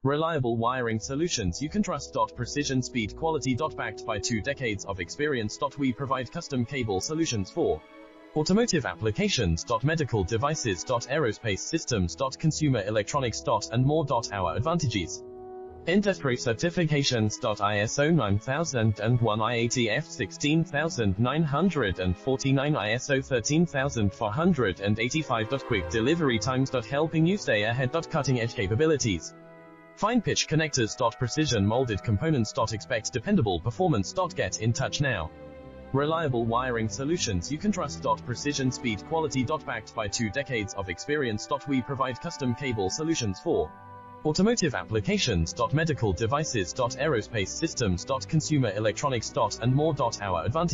Reliable wiring solutions you can trust. Precision, speed, quality. Backed by 2 decades of experience. We provide custom cable solutions for automotive applications. Medical devices. Aerospace systems. Consumer electronics. And more. Our advantages: industry certifications. ISO 9001, IATF 16949, ISO 13485. Quick delivery times. Helping you stay ahead. Cutting edge capabilities: fine pitch connectors. Precision molded components. Expect dependable performance. Get in touch now. Reliable wiring solutions you can trust. Precision, speed, quality. Backed by 2 decades of experience. We provide custom cable solutions for automotive applications. Medical devices. Aerospace systems. Consumer electronics. And more. Our advantage